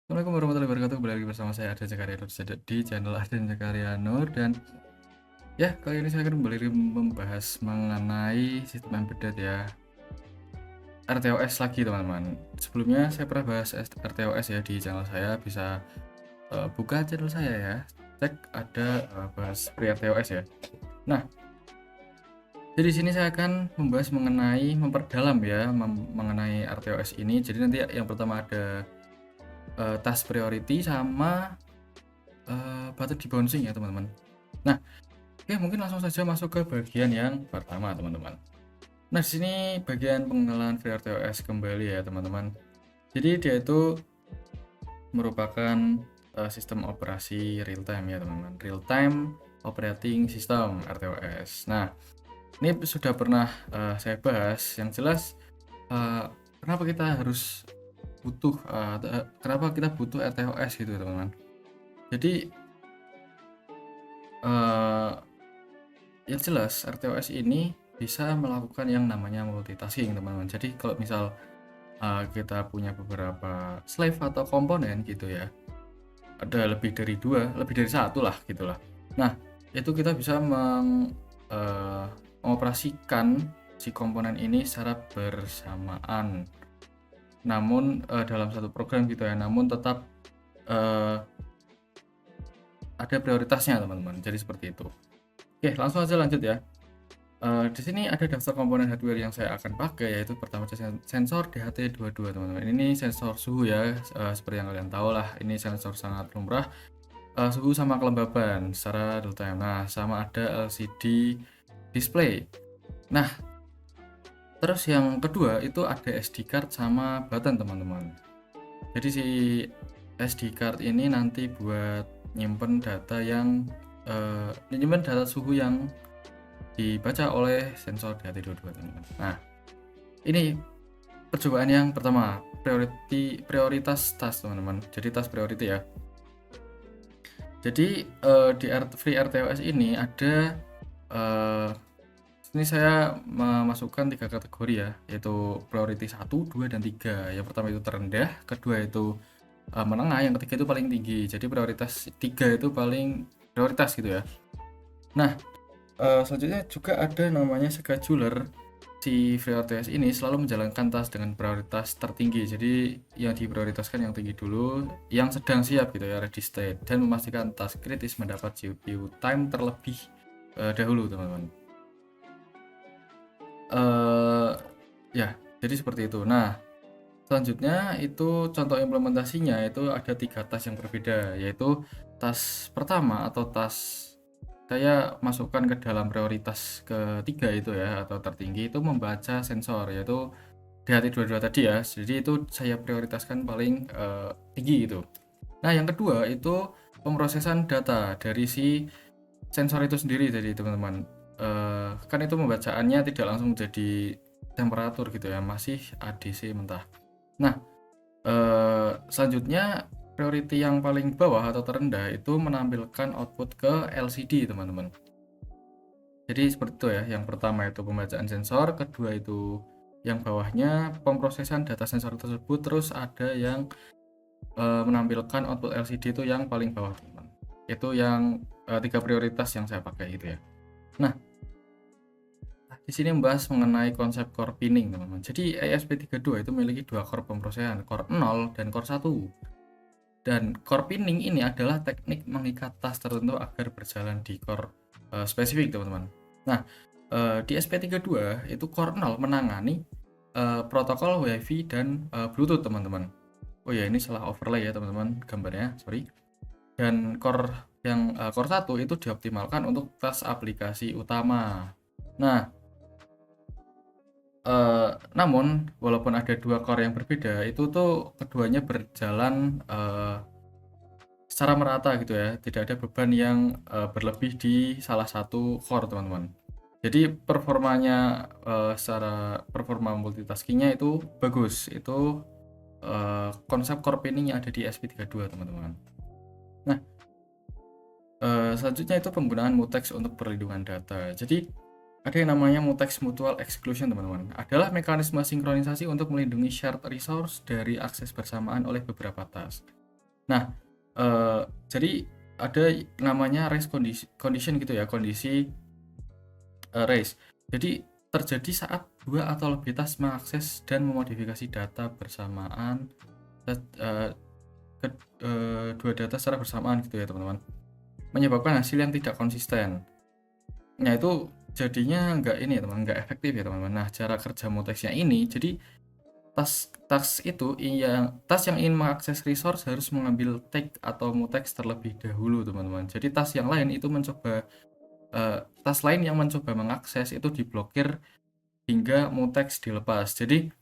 Assalamualaikum warahmatullahi wabarakatuh. Kembali lagi bersama saya Arden Zakaria Nur di channel Arden Zakaria Nur. Dan ya, kali ini saya akan kembali membahas mengenai sistem embedded ya, RTOS lagi teman-teman. Sebelumnya saya pernah bahas RTOS ya di channel saya. Bisa buka channel saya ya, cek ada bahas free RTOS ya. Nah, jadi di sini saya akan membahas mengenai memperdalam ya mengenai RTOS ini. Jadi nanti yang pertama ada task priority sama button debouncing ya teman-teman. Nah, oke, mungkin langsung saja masuk ke bagian yang pertama teman-teman. Nah, di sini bagian pengenalan FreeRTOS kembali ya teman-teman. Jadi dia itu merupakan sistem operasi real time ya teman-teman, real time operating system RTOS. Nah, ini sudah pernah saya bahas. Yang jelas kenapa kita harus butuh kenapa kita butuh RTOS gitu teman-teman. Jadi yang jelas RTOS ini bisa melakukan yang namanya multitasking teman-teman. Jadi kalau misal kita punya beberapa slave atau komponen gitu ya, ada lebih dari dua, lebih dari satu lah gitulah. Nah, itu kita bisa mengoperasikan si komponen ini secara bersamaan. Namun dalam satu program gitu ya, namun tetap ada prioritasnya teman-teman. Jadi seperti itu. Oke, langsung aja lanjut ya. Di sini ada daftar komponen hardware yang saya akan pakai, yaitu pertama sensor DHT22 teman-teman. Ini sensor suhu ya, seperti yang kalian tahu lah, ini sensor sangat lumrah, suhu sama kelembaban secara real time. Nah, sama ada LCD display. Nah, terus yang kedua itu ada SD card sama button teman-teman. Jadi si SD card ini nanti buat nyimpen data yang nyimpen data suhu yang dibaca oleh sensor DHT22 teman-teman. Nah, ini percobaan yang pertama, prioritas task teman-teman. Jadi task priority ya. Jadi di free RTOS ini ada ini saya memasukkan 3 kategori ya, yaitu priority 1, 2, dan 3. Yang pertama itu terendah, kedua itu menengah, yang ketiga itu paling tinggi. Jadi prioritas 3 itu paling prioritas gitu ya. Nah, selanjutnya juga ada namanya scheduler. Si FreeRTOS ini selalu menjalankan task dengan prioritas tertinggi. Jadi yang diprioritaskan yang tinggi dulu, yang sedang siap gitu ya, ready state, dan memastikan task kritis mendapat CPU time terlebih dahulu teman-teman. Ya, jadi seperti itu. Nah, selanjutnya itu contoh implementasinya itu ada 3 task yang berbeda, yaitu task pertama atau task saya masukkan ke dalam prioritas ketiga itu ya, atau tertinggi itu membaca sensor, yaitu DHT22 tadi ya. Jadi itu saya prioritaskan paling tinggi gitu. Nah, yang kedua itu pemrosesan data dari si sensor itu sendiri. Jadi teman-teman, kan itu pembacaannya tidak langsung jadi temperatur gitu ya, masih ADC mentah. Nah, selanjutnya priority yang paling bawah atau terendah itu menampilkan output ke LCD teman-teman. Jadi seperti itu ya, yang pertama itu pembacaan sensor, kedua itu yang bawahnya pemrosesan data sensor tersebut, terus ada yang menampilkan output LCD itu yang paling bawah teman-teman. Itu yang 3 prioritas yang saya pakai gitu ya. Nah, di sini membahas mengenai konsep core pinning teman-teman. Jadi ESP32 itu memiliki 2 core pemrosesan, core 0 dan core 1. Dan core pinning ini adalah teknik mengikat task tertentu agar berjalan di core spesifik teman-teman. Nah, di SP32 itu core 0 menangani protokol WiFi dan Bluetooth teman-teman. Oh ya, ini salah overlay ya teman-teman gambarnya, sorry. Dan core yang core 1 itu dioptimalkan untuk task aplikasi utama. Nah, namun walaupun ada 2 core yang berbeda, itu tuh keduanya berjalan secara merata gitu ya, tidak ada beban yang berlebih di salah satu core teman-teman. Jadi performanya secara performa multitaskingnya itu bagus. Itu konsep core pinning yang ada di SP32 teman-teman. Nah, selanjutnya itu penggunaan mutex untuk perlindungan data. Jadi ada yang namanya mutex mutual exclusion teman-teman, adalah mekanisme sinkronisasi untuk melindungi shared resource dari akses bersamaan oleh beberapa task. Nah, jadi ada namanya race condition gitu ya, kondisi race. Jadi terjadi saat dua atau lebih tas mengakses dan memodifikasi data bersamaan, eee, dua data secara bersamaan gitu ya teman-teman, menyebabkan hasil yang tidak konsisten. Nah itu jadinya nggak ini ya teman, nggak efektif ya teman-teman. Nah cara kerja muteksnya ini, jadi tas yang ingin mengakses resource harus mengambil tag atau muteks terlebih dahulu teman-teman. Jadi tas yang lain itu tas lain yang mencoba mengakses itu diblokir hingga muteks dilepas. Jadi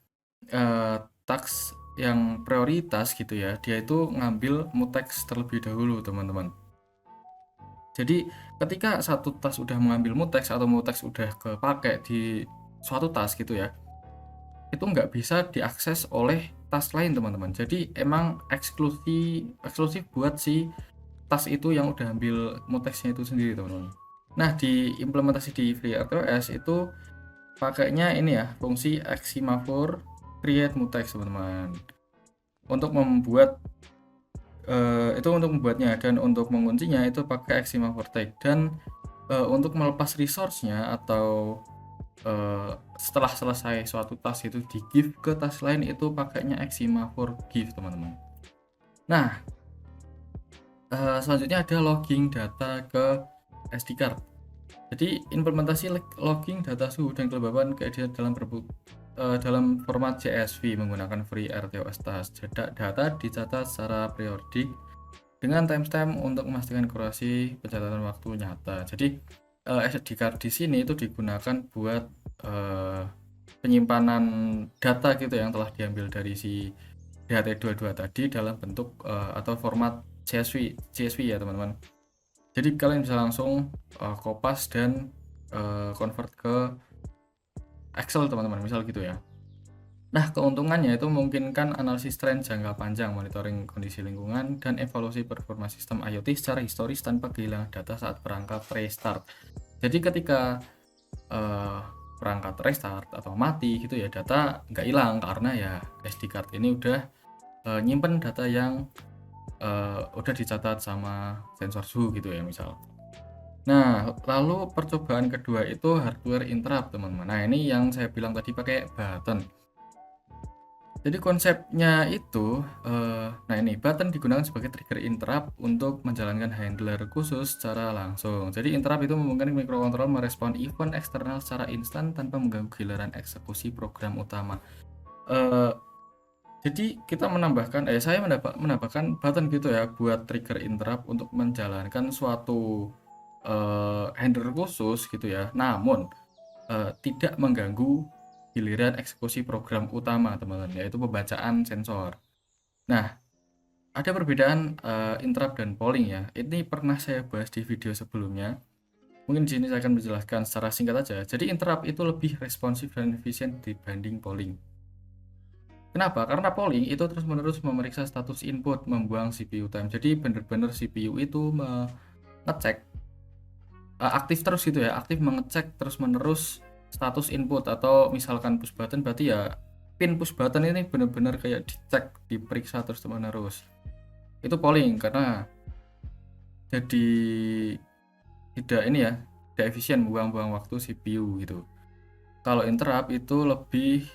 task yang prioritas gitu ya, dia itu ngambil muteks terlebih dahulu teman-teman. Jadi ketika satu tas udah mengambil muteks atau muteks udah kepake di suatu tas gitu ya, itu nggak bisa diakses oleh tas lain teman-teman. Jadi emang eksklusif buat si tas itu yang udah ambil muteksnya itu sendiri teman-teman. Nah di implementasi di FreeRTOS itu pakainya ini ya, fungsi Ximavor create mutex teman-teman. Untuk membuat itu untuk membuatnya, dan untuk menguncinya itu pakai Ximavor tag, dan untuk melepas resource-nya atau setelah selesai suatu tas itu di give ke tas lain itu pakainya Ximavor give teman-teman. Nah selanjutnya ada logging data ke SD card. Jadi implementasi logging data suhu dan kelembaban keadilan dalam format CSV menggunakan FreeRTOS task. Data dicatat secara periodik dengan timestamp untuk memastikan akurasi pencatatan waktu nyata. Jadi SD card di sini itu digunakan buat penyimpanan data gitu yang telah diambil dari si DHT22 tadi dalam bentuk atau format CSV ya teman-teman. Jadi kalian bisa langsung kopas dan convert ke Excel teman-teman, misal gitu ya. Nah keuntungannya itu memungkinkan analisis tren jangka panjang, monitoring kondisi lingkungan, dan evaluasi performa sistem IoT secara historis tanpa kehilangan data saat perangkat restart. Jadi ketika perangkat restart atau mati gitu ya, data nggak hilang karena ya SD card ini udah nyimpen data yang udah dicatat sama sensor suhu gitu ya misal. Nah lalu percobaan kedua itu hardware interrupt teman-teman. Nah ini yang saya bilang tadi pakai button. Jadi konsepnya itu nah ini button digunakan sebagai trigger interrupt untuk menjalankan handler khusus secara langsung. Jadi interrupt itu memungkinkan microcontroller merespon event eksternal secara instan tanpa mengganggu giliran eksekusi program utama. Jadi kita saya menambahkan button gitu ya buat trigger interrupt untuk menjalankan suatu handler khusus gitu ya. Namun tidak mengganggu giliran eksekusi program utama teman-teman, yaitu pembacaan sensor. Nah, ada perbedaan interrupt dan polling ya. Ini pernah saya bahas di video sebelumnya. Mungkin di sini saya akan menjelaskan secara singkat aja. Jadi interrupt itu lebih responsif dan efisien dibanding polling. Kenapa? Karena polling itu terus-menerus memeriksa status input, membuang CPU time. Jadi benar-benar CPU itu ngecek aktif terus gitu ya, aktif mengecek terus-menerus status input, atau misalkan push button berarti ya pin push button ini benar-benar kayak dicek, diperiksa terus-menerus. Itu polling karena jadi tidak ini ya, tidak efisien, buang-buang waktu CPU gitu. Kalau interrupt itu lebih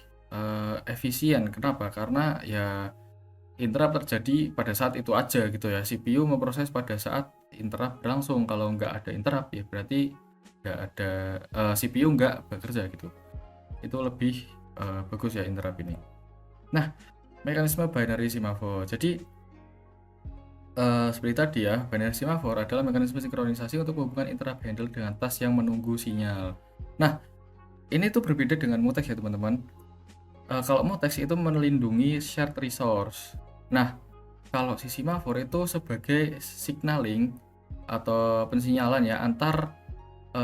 efisien. Kenapa? Karena ya interrupt terjadi pada saat itu aja gitu ya. CPU memproses pada saat interrupt berlangsung. Kalau nggak ada interrupt ya berarti nggak ada CPU nggak bekerja gitu. Itu lebih bagus ya interrupt ini. Nah, mekanisme binary semaphore. Jadi seperti tadi ya, binary semaphore adalah mekanisme sinkronisasi untuk menghubungkan interrupt handle dengan tas yang menunggu sinyal. Nah, ini tuh berbeda dengan mutex ya teman-teman. Kalau mutex itu melindungi shared resource. Nah, kalau si semaphore itu sebagai signaling atau pensinyalan ya antar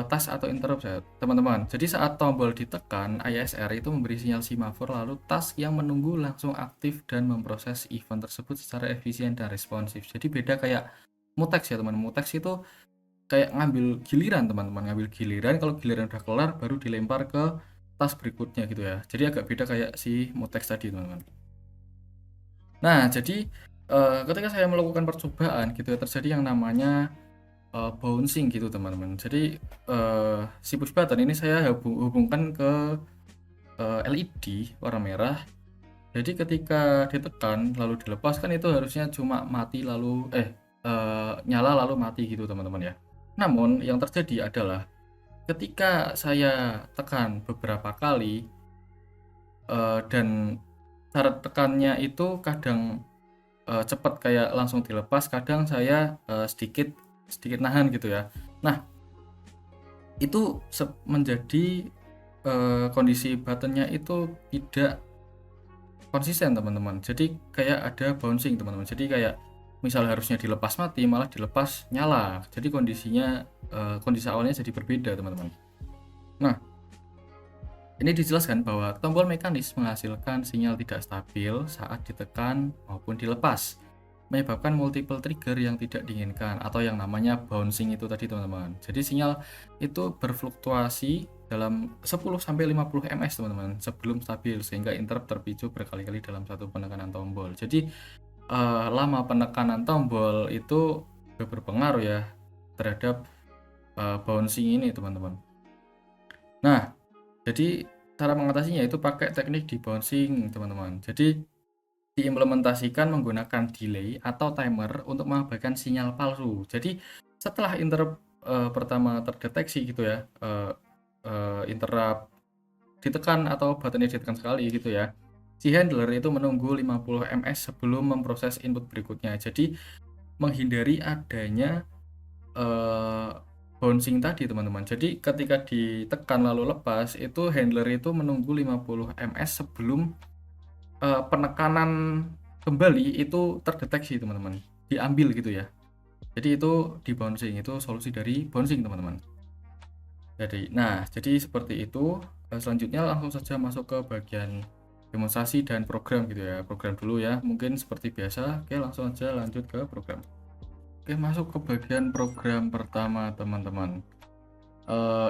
tas atau interrupt ya teman-teman. Jadi saat tombol ditekan, ISR itu memberi sinyal semaphore, lalu tas yang menunggu langsung aktif dan memproses event tersebut secara efisien dan responsif. Jadi beda kayak mutex ya teman-teman. Mutex itu kayak ngambil giliran teman-teman, ngambil giliran, kalau giliran udah kelar baru dilempar ke tas berikutnya gitu ya. Jadi agak beda kayak si mutex tadi teman-teman. Nah jadi Ketika saya melakukan percobaan gitu ya, terjadi yang namanya, bouncing gitu teman-teman. Jadi, si push button ini saya hubungkan ke, LED warna merah. Jadi ketika ditekan lalu dilepas kan itu harusnya cuma mati lalu nyala lalu mati gitu teman-teman ya. Namun yang terjadi adalah ketika saya tekan beberapa kali, dan cara tekannya itu kadang, cepet kayak langsung dilepas, kadang saya, sedikit sedikit nahan gitu ya. Nah, itu menjadi, kondisi button-nya itu tidak konsisten teman-teman. Jadi kayak ada bouncing teman-teman. Jadi kayak misal harusnya dilepas mati, malah dilepas nyala. Jadi kondisinya, kondisi awalnya jadi berbeda teman-teman. Nah, ini dijelaskan bahwa tombol mekanis menghasilkan sinyal tidak stabil saat ditekan maupun dilepas, menyebabkan multiple trigger yang tidak diinginkan atau yang namanya bouncing itu tadi teman-teman. Jadi sinyal itu berfluktuasi dalam 10-50 ms teman-teman sebelum stabil sehingga interrupt terpicu berkali-kali dalam satu penekanan tombol. Jadi lama penekanan tombol itu berpengaruh ya terhadap bouncing ini teman-teman. Nah, jadi cara mengatasinya itu pakai teknik debouncing teman-teman. Jadi diimplementasikan menggunakan delay atau timer untuk mengabaikan sinyal palsu. Jadi setelah interrupt pertama terdeteksi gitu ya, interrupt ditekan atau buttonnya ditekan sekali gitu ya, si handler itu menunggu 50 ms sebelum memproses input berikutnya. Jadi menghindari adanya bouncing tadi teman-teman. Jadi ketika ditekan lalu lepas itu handler itu menunggu 50 ms sebelum penekanan kembali itu terdeteksi teman-teman, diambil gitu ya. Jadi itu di bouncing, itu solusi dari bouncing teman-teman. Jadi seperti itu. Selanjutnya langsung saja masuk ke bagian demonstrasi dan program gitu ya. Program dulu ya, mungkin seperti biasa. Oke, langsung aja lanjut ke program. Oke, masuk ke bagian program pertama teman-teman.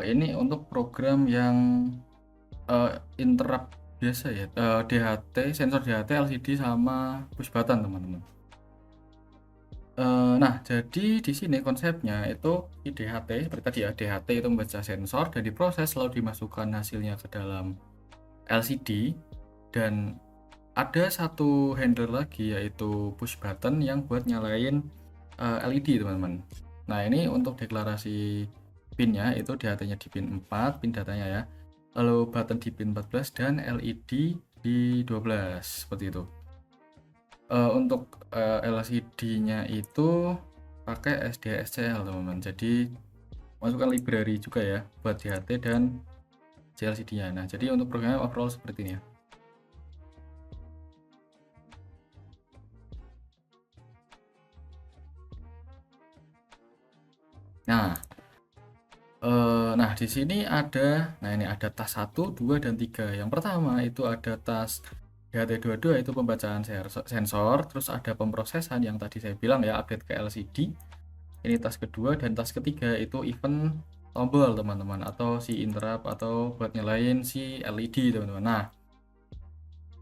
Ini untuk program yang interrupt biasa ya, DHT, sensor DHT, LCD sama push button teman-teman. Nah, jadi di sini konsepnya itu di DHT seperti tadi ya, DHT itu membaca sensor dan diproses lalu dimasukkan hasilnya ke dalam LCD, dan ada satu handler lagi yaitu push button yang buat nyalain LED teman-teman. Nah, ini untuk deklarasi pinnya itu DHT-nya di pin 4, pin datanya ya. Lalu button di pin 14 dan LED di 12 seperti itu. Untuk LCD-nya itu pakai SDSCL teman-teman. Jadi masukkan library juga ya buat DHT dan LCD-nya. Nah, jadi untuk programnya overall seperti ini ya. Nah, di sini ini ada tas 1, 2, dan 3. Yang pertama itu ada tas DHT22 itu pembacaan sensor, terus ada pemrosesan yang tadi saya bilang ya, update ke LCD. Ini tas kedua, dan tas ketiga itu event tombol teman-teman, atau si interrupt atau buat nyalain si LED teman-teman.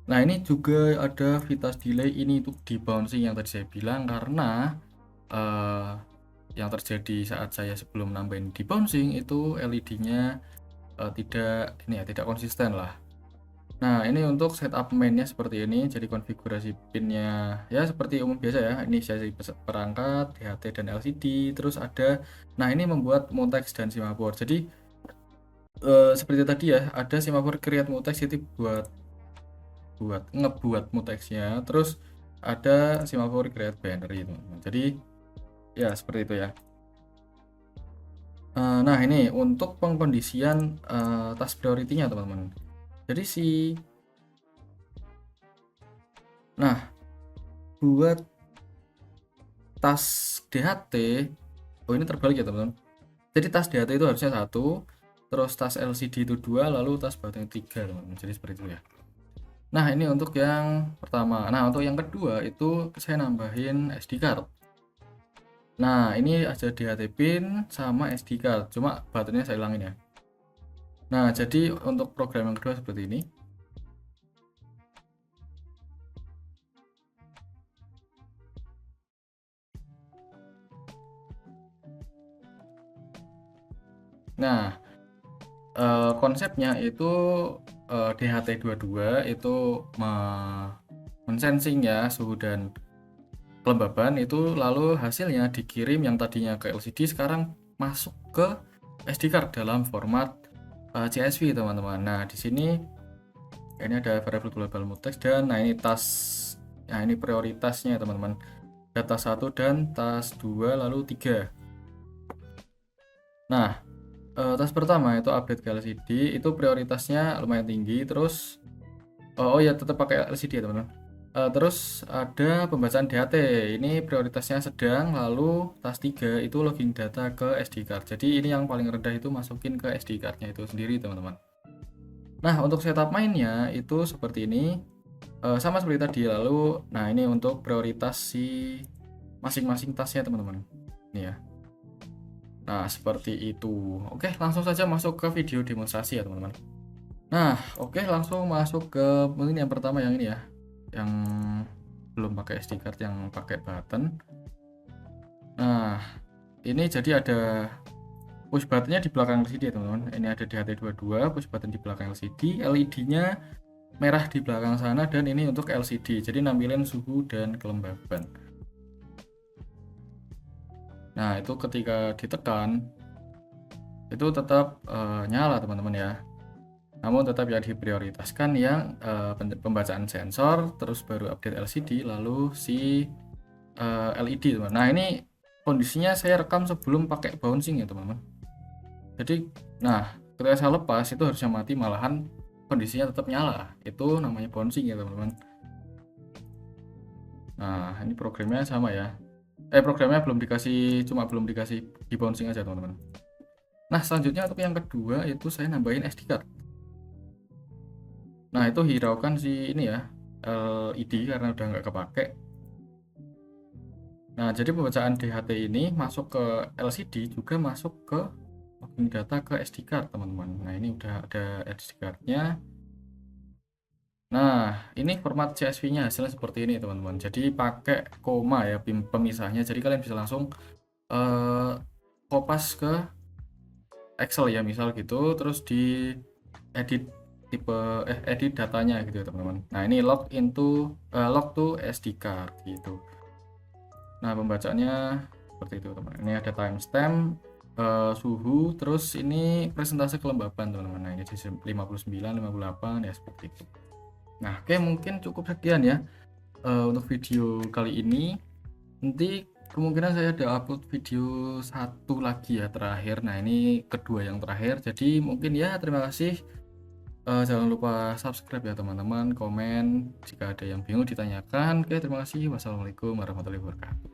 Nah, ini juga ada vitas delay, ini untuk debouncing yang tadi saya bilang karena yang terjadi saat saya sebelum nambahin debouncing itu LED-nya tidak konsisten lah. Nah, ini untuk setup mainnya seperti ini. Jadi konfigurasi pinnya ya seperti umum biasa ya. Inisiasi perangkat, DHT dan LCD. Terus ada, nah ini membuat mutex dan semafor. Jadi seperti tadi ya, ada semafor create mutex itu buat ngebuat mutexnya. Terus ada semafor create binary itu. Jadi ya seperti itu ya. Nah, ini untuk pengkondisian task priority-nya teman-teman. Jadi nah, buat tas DHT, oh ini terbalik ya teman-teman. Jadi tas DHT itu harusnya 1, terus tas LCD itu 2, lalu tas baterai 3 teman-teman. Jadi seperti itu ya. Nah, ini untuk yang pertama. Nah, untuk yang kedua itu saya nambahin SD card. Nah, ini ada DHT pin sama SD card, cuma baterainya saya hilangin ya. Nah, jadi untuk program yang kedua seperti ini. Nah, konsepnya itu DHT22 itu mensensing ya suhu dan kelembaban itu, lalu hasilnya dikirim yang tadinya ke LCD sekarang masuk ke SD card dalam format CSV teman-teman. Nah di sini ini ada variabel global mutex dan nah ini prioritasnya teman-teman, data 1 dan task 2 lalu 3. Nah task pertama itu update ke LCD itu prioritasnya lumayan tinggi, terus oh ya tetap pakai LCD ya teman-teman. Terus ada pembacaan DHT, ini prioritasnya sedang, lalu task 3 itu logging data ke SD card. Jadi ini yang paling rendah itu masukin ke SD cardnya itu sendiri teman-teman. Nah untuk setup mainnya itu seperti ini, sama seperti tadi. Lalu nah ini untuk prioritas si masing-masing tasnya teman-teman, ini ya. Nah seperti itu. Oke, langsung saja masuk ke video demonstrasi ya teman-teman. Nah oke, langsung masuk ke mungkin yang pertama yang ini ya, yang belum pakai SD card, yang pakai button. Nah ini jadi ada push buttonnya di belakang LCD ya teman-teman. Ini ada DHT22 push button di belakang LCD, LED nya merah di belakang sana, dan ini untuk LCD jadi nampilin suhu dan kelembaban. Nah itu ketika ditekan itu tetap nyala teman-teman ya, namun tetap ya diprioritaskan yang pembacaan sensor, terus baru update LCD, lalu si LED teman. Nah ini kondisinya saya rekam sebelum pakai bouncing ya teman-teman. Jadi nah ketika saya lepas itu harusnya mati, malahan kondisinya tetap nyala, itu namanya bouncing ya teman-teman. Nah ini programnya sama ya, programnya belum dikasih, cuma belum dikasih di bouncing aja teman-teman. Nah selanjutnya untuk yang kedua itu saya nambahin SD card. Nah itu hiraukan si ini ya LED karena udah nggak kepake. Nah jadi pembacaan DHT ini masuk ke LCD juga masuk ke logging data ke SD card teman-teman. Nah ini udah ada SD cardnya. Nah ini format CSV nya hasilnya seperti ini teman-teman, jadi pakai koma ya pemisahnya, jadi kalian bisa langsung kopas ke Excel ya misal gitu, terus di edit tipe edit datanya gitu ya teman-teman. Nah ini log to SD card gitu. Nah pembacaannya seperti itu teman-teman. Ini ada timestamp, suhu, terus ini presentase kelembaban teman-teman. Nah ini 59, 58 ya seperti itu. Nah oke, mungkin cukup sekian ya untuk video kali ini. Nanti kemungkinan saya ada upload video satu lagi ya terakhir. Nah ini kedua yang terakhir, jadi mungkin ya terima kasih. Jangan lupa subscribe ya teman-teman, komen jika ada yang bingung ditanyakan. Oke, terima kasih. Wassalamualaikum warahmatullahi wabarakatuh.